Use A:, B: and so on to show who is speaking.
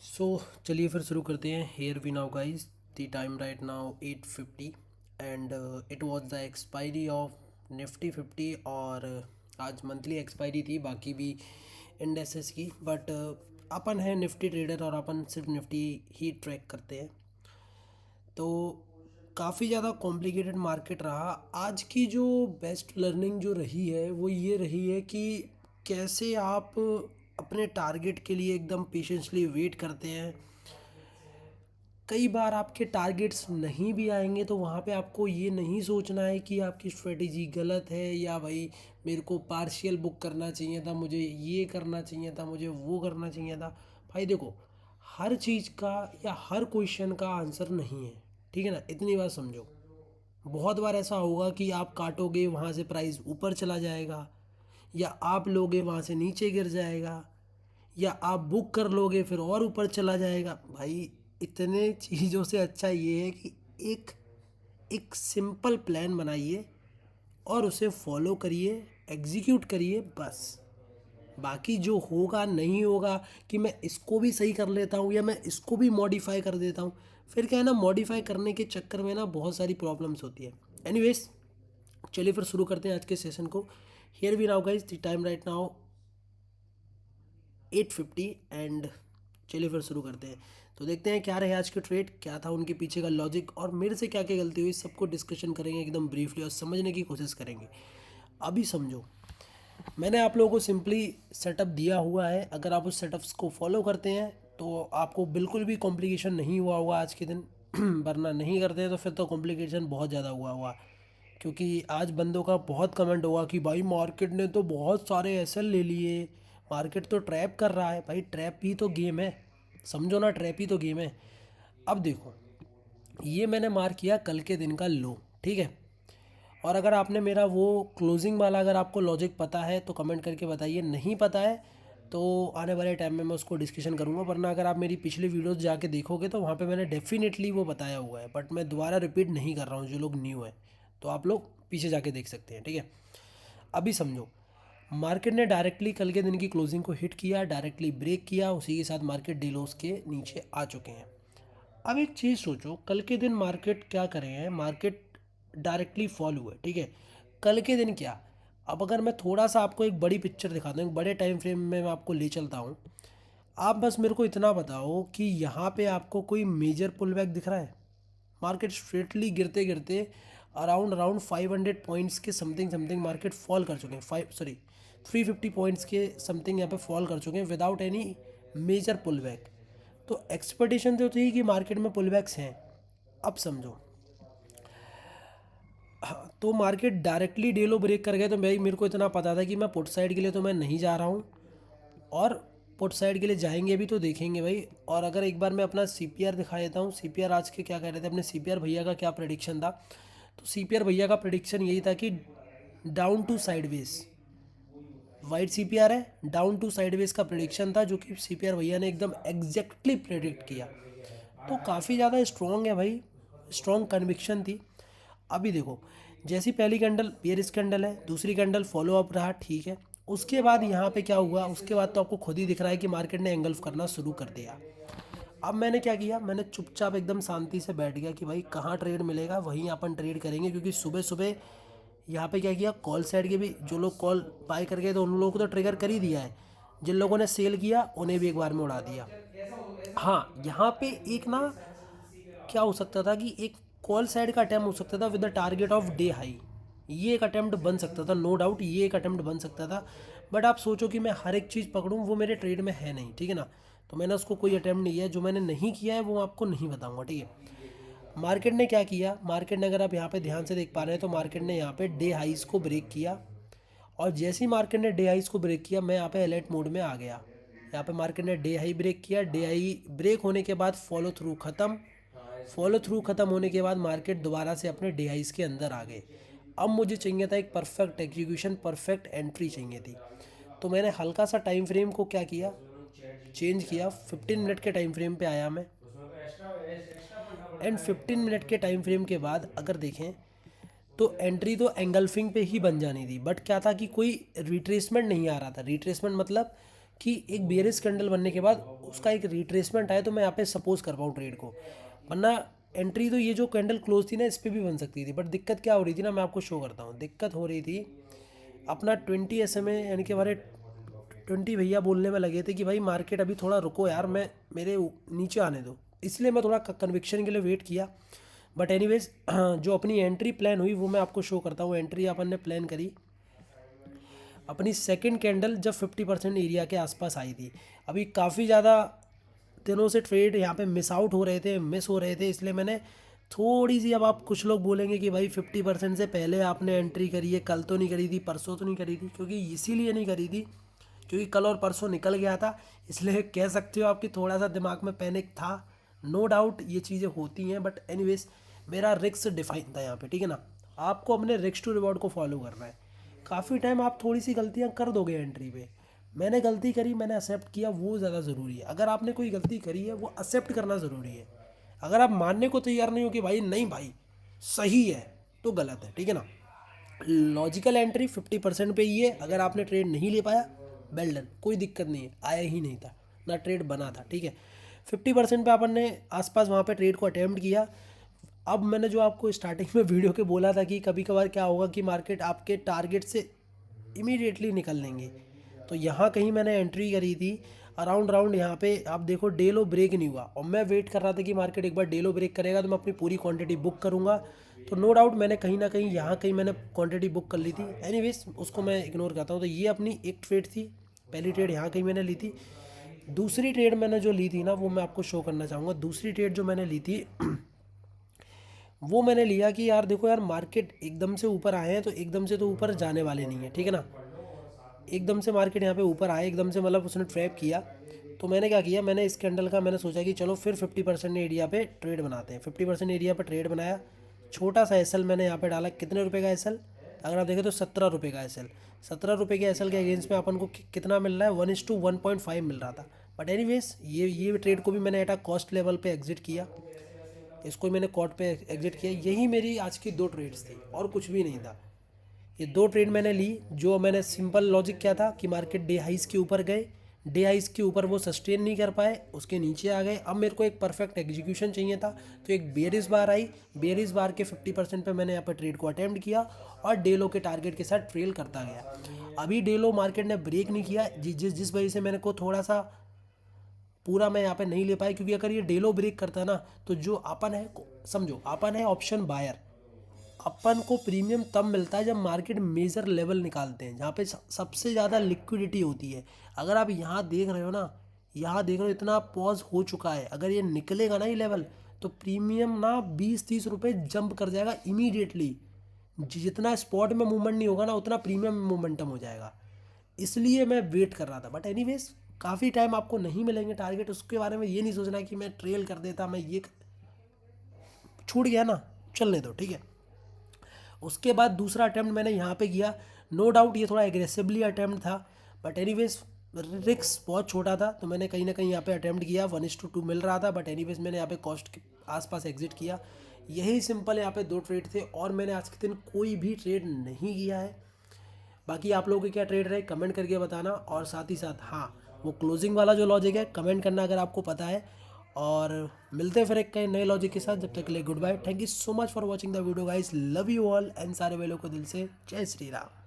A: सो चलिए फिर शुरू करते हैं। Here we now guys, the time right now 8:50 and it was the expiry of Nifty 50। और आज मंथली एक्सपायरी थी, बाकी भी इंडेसेस की, बट अपन है निफ्टी ट्रेडर और अपन सिर्फ निफ्टी ही ट्रैक करते हैं। तो काफ़ी ज़्यादा कॉम्प्लिकेटेड मार्केट रहा। आज की जो बेस्ट लर्निंग जो रही है वो ये रही है कि कैसे आप अपने टारगेट के लिए एकदम पेशेंसली वेट करते हैं। कई बार आपके टारगेट्स नहीं भी आएंगे तो वहाँ पे आपको ये नहीं सोचना है कि आपकी स्ट्रेटेजी गलत है, या भाई मेरे को पार्शियल बुक करना चाहिए था, मुझे ये करना चाहिए था, मुझे वो करना चाहिए था। भाई देखो, हर चीज़ का या हर क्वेश्चन का आंसर नहीं है, ठीक है ना, इतनी बात समझो। बहुत बार ऐसा होगा कि आप काटोगे वहाँ से प्राइस ऊपर चला जाएगा, या आप लोगे वहाँ से नीचे गिर जाएगा, या आप बुक कर लोगे फिर और ऊपर चला जाएगा। भाई इतने चीज़ों से अच्छा ये है कि एक एक सिंपल प्लान बनाइए और उसे फॉलो करिए, एग्जीक्यूट करिए बस। बाकी जो होगा नहीं होगा कि मैं इसको भी सही कर लेता हूँ या मैं इसको भी मॉडिफाई कर देता हूँ, फिर क्या है ना, मॉडिफाई करने के चक्कर में ना बहुत सारी प्रॉब्लम्स होती है। एनीवेज, चलिए फिर शुरू करते हैं आज के सेशन को। Here we now guys, the time right now 8:50 and चलिए फिर शुरू करते हैं। तो देखते हैं क्या रहे आज के ट्रेड, क्या था उनके पीछे का लॉजिक और मेरे से क्या क्या गलती हुई, सबको डिस्कशन करेंगे एकदम ब्रीफली और समझने की कोशिश करेंगे। अभी समझो, मैंने आप लोगों को सिंपली सेटअप दिया हुआ है। अगर आप उस सेटअप्स को फॉलो करते हैं तो आपको बिल्कुल भी कॉम्प्लिकेशन नहीं हुआ होगा आज के दिन। वरना नहीं करते हैं तो फिर तो कॉम्प्लिकेशन बहुत ज़्यादा हुआ हुआ। क्योंकि आज बंदों का बहुत कमेंट हुआ कि भाई मार्केट ने तो बहुत सारे एसएल ले लिए, मार्केट तो ट्रैप कर रहा है। भाई ट्रैप ही तो गेम है, समझो ना, ट्रैप ही तो गेम है। अब देखो, ये मैंने मार्क किया कल के दिन का लो, ठीक है। और अगर आपने मेरा वो क्लोजिंग वाला, अगर आपको लॉजिक पता है तो कमेंट करके बताइए, नहीं पता है तो आने वाले टाइम में मैं उसको डिस्कशन करूँगा। वरना अगर आप मेरी पिछली वीडियोस जाके देखोगे तो वहाँ पे मैंने डेफिनेटली वो बताया हुआ है, बट मैं दोबारा रिपीट नहीं कर रहा हूँ। जो लोग न्यू हैं तो आप लोग पीछे जाके देख सकते हैं, ठीक है। अभी समझो, मार्केट ने डायरेक्टली कल के दिन की क्लोजिंग को हिट किया, डायरेक्टली ब्रेक किया, उसी के साथ मार्केट डे लोस के नीचे आ चुके हैं। अब एक चीज़ सोचो, कल के दिन मार्केट क्या करे हैं, मार्केट डायरेक्टली फॉल हुआ है, ठीक है। कल के दिन क्या, अब अगर मैं थोड़ा सा आपको एक बड़ी पिक्चर दिखाता हूँ, एक बड़े टाइम फ्रेम में मैं आपको ले चलता हूँ। आप बस मेरे को इतना बताओ कि यहाँ पे आपको कोई मेजर पुल बैक दिख रहा है। मार्केट स्ट्रेटली गिरते गिरते अराउंड अराउंड 500 पॉइंट्स के समथिंग समथिंग मार्केट फॉल कर चुके हैं, 350 पॉइंट्स के समथिंग यहाँ पे फॉल कर चुके हैं without any major pull back. तो एक्सपेक्टेशन तो थी कि मार्केट में पुल बैक्स हैं। अब समझो, हाँ, तो market directly day low break कर गए तो भाई मेरे को इतना पता था कि मैं पुट साइड के लिए तो मैं नहीं जा रहा हूँ, और पुट साइड के लिए जाएंगे भी तो देखेंगे भाई। और अगर एक बार मैं अपना सीपीआर दिखा देता हूँ, सीपीआर आज के क्या कह रहे थे, अपने सीपीआर भैया का क्या प्रेडिक्शन था। तो सीपीआर भैया का प्रेडिक्शन यही था कि down to sideways, wide CPR है, डाउन टू साइडवेज का प्रेडिक्शन था, जो कि सीपीआर भैया ने एकदम एग्जैक्टली प्रेडिक्ट किया। तो काफ़ी ज़्यादा स्ट्रॉन्ग है भाई, स्ट्रॉन्ग कन्विक्शन थी। अभी देखो, जैसी पहली कैंडल बेयरिश कैंडल है, दूसरी कैंडल फॉलो अप रहा, ठीक है। उसके बाद यहाँ पे क्या हुआ, उसके बाद तो आपको खुद ही दिख रहा है कि मार्केट ने एंगल्फ करना शुरू कर दिया। अब मैंने क्या किया, मैंने चुपचाप एकदम शांति से बैठ गया कि भाई कहाँ ट्रेड मिलेगा वहीं अपन ट्रेड करेंगे। क्योंकि सुबह सुबह यहाँ पे क्या किया, कॉल साइड के भी जो लोग कॉल बाय कर गए तो उन लोगों को तो ट्रिगर कर ही दिया है, जिन लोगों ने सेल किया उन्हें भी एक बार में उड़ा दिया। हाँ, यहाँ पे एक ना क्या हो सकता था कि एक कॉल साइड का अटैम्प्ट हो सकता था with the target of day high. ये एक अटैम्प्ट बन सकता था, नो डाउट ये एक अटैम्प्ट बन सकता था। बट आप सोचो कि मैं हर एक चीज़ पकड़ूँ, वो मेरे ट्रेड में है नहीं, ठीक है ना। तो मैंने उसको कोई अटैम्प्ट नहीं किया, जो मैंने नहीं किया है वो आपको नहीं बताऊंगा, ठीक है। मार्केट ने क्या किया, मार्केट ने, अगर आप यहाँ पे ध्यान से देख पा रहे हैं तो मार्केट ने यहाँ पे डे हाइस को ब्रेक किया। और जैसे ही मार्केट ने डे हाइस को ब्रेक किया, मैं यहाँ पे अलर्ट मोड में आ गया। यहाँ पे मार्केट ने डे हाई ब्रेक किया, डे हाई ब्रेक होने के बाद फॉलो थ्रू ख़त्म, फॉलो थ्रू ख़त्म होने के बाद मार्केट दोबारा से अपने डे हाइस के अंदर आ गए। अब मुझे चाहिए था एक परफेक्ट एग्जीक्यूशन, परफेक्ट एंट्री चाहिए थी। तो मैंने हल्का सा टाइम फ्रेम को क्या किया, चेंज किया, 15 मिनट के टाइम फ्रेम पे आया मैं। एंड 15 मिनट के टाइम फ्रेम के बाद अगर देखें तो एंट्री तो एंगल्फिंग पे ही बन जानी थी, बट क्या था कि कोई रिट्रेसमेंट नहीं आ रहा था। रिट्रेसमेंट मतलब कि एक बेयरिश कैंडल बनने के बाद उसका एक रिट्रेसमेंट आए तो मैं यहाँ पे सपोज कर पाऊँ ट्रेड को, वरना एंट्री तो ये जो कैंडल क्लोज थी ना इस पर भी बन सकती थी। बट दिक्कत क्या हो रही थी ना, मैं आपको शो करता हूँ। दिक्कत हो रही थी अपना 20 SMA यानी कि हमारे 20 भैया बोलने में लगे थे कि भाई मार्केट अभी थोड़ा रुको यार, मैं मेरे नीचे आने दो, इसलिए मैं थोड़ा कन्विक्शन के लिए वेट किया। बट एनीवेज जो अपनी एंट्री प्लान हुई वो मैं आपको शो करता हूँ। एंट्री अपन ने प्लान करी अपनी सेकंड कैंडल जब 50% एरिया के आसपास आई थी। अभी काफ़ी ज़्यादा दिनों से ट्रेड यहाँ पे मिस आउट हो रहे थे, मिस हो रहे थे, इसलिए मैंने थोड़ी सी, अब आप कुछ लोग बोलेंगे कि भाई 50% से पहले आपने एंट्री करी है, कल तो नहीं करी थी, परसों तो नहीं करी थी, क्योंकि इसीलिए नहीं करी थी क्योंकि कल और परसों निकल गया था। इसलिए कह सकते हो आपकी थोड़ा सा दिमाग में पैनिक था। नो डाउट ये चीज़ें होती हैं, बट एनीवेज मेरा रिस्क डिफाइन था यहाँ पे, ठीक है ना। आपको अपने रिस्क टू रिवॉर्ड को फॉलो करना है। काफ़ी टाइम आप थोड़ी सी गलतियाँ कर दोगे एंट्री पे, मैंने गलती करी, मैंने एक्सेप्ट किया, वो ज़्यादा ज़रूरी है। अगर आपने कोई गलती करी है वो एक्सेप्ट करना ज़रूरी है। अगर आप मानने को तैयार नहीं हो कि भाई नहीं भाई सही है, तो गलत है, ठीक है ना। लॉजिकल एंट्री 50% पे ही है। अगर आपने ट्रेड नहीं ले पाया, वेल डन, कोई दिक्कत नहीं है, आया ही नहीं था ना, ट्रेड बना था, ठीक है। 50% पे अपन ने आसपास वहाँ पे ट्रेड को अटेम्प्ट किया। अब मैंने जो आपको स्टार्टिंग में वीडियो के बोला था कि कभी कभार क्या होगा कि मार्केट आपके टारगेट से इमीडिएटली निकल लेंगे, तो यहाँ कहीं मैंने एंट्री करी थी अराउंड राउंड। यहाँ पे आप देखो डे लो ब्रेक नहीं हुआ, और मैं वेट कर रहा था कि मार्केट एक बार डे लो ब्रेक करेगा तो मैं अपनी पूरी क्वांटिटी बुक करूँगा। तो नो डाउट मैंने कहीं ना कहीं यहाँ कहीं मैंने क्वांटिटी बुक कर ली थी। एनीवेज उसको मैं इग्नोर करता हूँ। तो ये अपनी एक ट्रेड थी, पहली ट्रेड यहाँ कहीं मैंने ली थी। दूसरी ट्रेड मैंने जो ली थी ना वो मैं आपको शो करना चाहूँगा। दूसरी ट्रेड जो मैंने ली थी वो मैंने लिया कि यार देखो यार, मार्केट एकदम से ऊपर आए हैं तो एकदम से तो ऊपर जाने वाले नहीं है, ठीक है ना। एकदम से मार्केट यहाँ पे ऊपर आए, एकदम से मतलब उसने ट्रैप किया। तो मैंने क्या किया, मैंने इस कैंडल का मैंने सोचा कि चलो फिर 50% एरिया पे ट्रेड बनाते हैं। 50% एरिया पे ट्रेड बनाया। छोटा सा एसएल मैंने यहाँ पे डाला। कितने रुपए का एसएल, अगर आप देखें तो 17 रुपये का एसएल। 17 रुपये के एसएल के अगेंस्ट में अपन को कितना मिल रहा है, 1:1.5 मिल रहा था। बट एनीवेज ये ट्रेड को भी मैंने एट कॉस्ट लेवल पे एग्जिट किया। इसको मैंने कॉट पे एग्जिट किया। यही मेरी आज की दो ट्रेड्स थी और कुछ भी नहीं था। ये दो ट्रेड मैंने ली। जो मैंने सिंपल लॉजिक क्या था कि मार्केट डे हाइस के ऊपर गए, डे हाइस के ऊपर वो सस्टेन नहीं कर पाए, उसके नीचे आ गए। अब मेरे को एक परफेक्ट एग्जीक्यूशन चाहिए था, तो एक बेयरिश बार आई। बेयरिश बार के 50% पे मैंने यहाँ पर ट्रेड को अटेम्प्ट किया और डेलो के टारगेट के साथ ट्रेल करता गया। अभी डेलो मार्केट ने ब्रेक नहीं किया, जिस वजह से मैंने को थोड़ा सा पूरा मैं यहाँ पे नहीं ले पाया। क्योंकि अगर ये डेलो ब्रेक करता ना, तो जो अपन है, समझो अपन है ऑप्शन बायर, अपन को प्रीमियम तब मिलता है जब मार्केट मेजर लेवल निकालते हैं, जहाँ पे सबसे ज़्यादा लिक्विडिटी होती है। अगर आप यहाँ देख रहे हो ना, यहाँ देख रहे हो इतना पॉज हो चुका है, अगर ये निकलेगा ना ये लेवल, तो प्रीमियम ना 20-30 रुपये जंप कर जाएगा इमीडिएटली। जितना स्पॉट में मूवमेंट नहीं होगा ना, उतना प्रीमियम में मोमेंटम हो जाएगा। इसलिए मैं वेट कर रहा था। बट एनीवेज काफ़ी टाइम आपको नहीं मिलेंगे टारगेट, उसके बारे में ये नहीं सोचना कि मैं ट्रेल कर देता, मैं ये छूट गया ना, चलने दो, ठीक है। उसके बाद दूसरा अटैम्प्ट मैंने यहाँ पे किया। नो डाउट ये थोड़ा एग्रेसिवली अटैम्प्ट था, बट एनीवेज रिस्क बहुत छोटा था, तो मैंने कहीं ना कहीं यहाँ पे अटैम्प्ट किया। 1:2 मिल रहा था, बट एनीवेज मैंने यहाँ पे कॉस्ट के आसपास एग्जिट किया। यही सिंपल यहाँ पे दो ट्रेड थे, और मैंने आज के दिन कोई भी ट्रेड नहीं किया है। बाकी आप लोगों के क्या ट्रेड रहे कमेंट करके बताना। और साथ ही साथ हाँ, वो क्लोजिंग वाला जो लॉजिक है कमेंट करना अगर आपको पता है। और मिलते हैं फिर एक कई नए लॉजिक के साथ। जब तक के लिए good bye. Thank you so much for watching the video guys, love you all and सारे वेलों को दिल से जय श्री राम।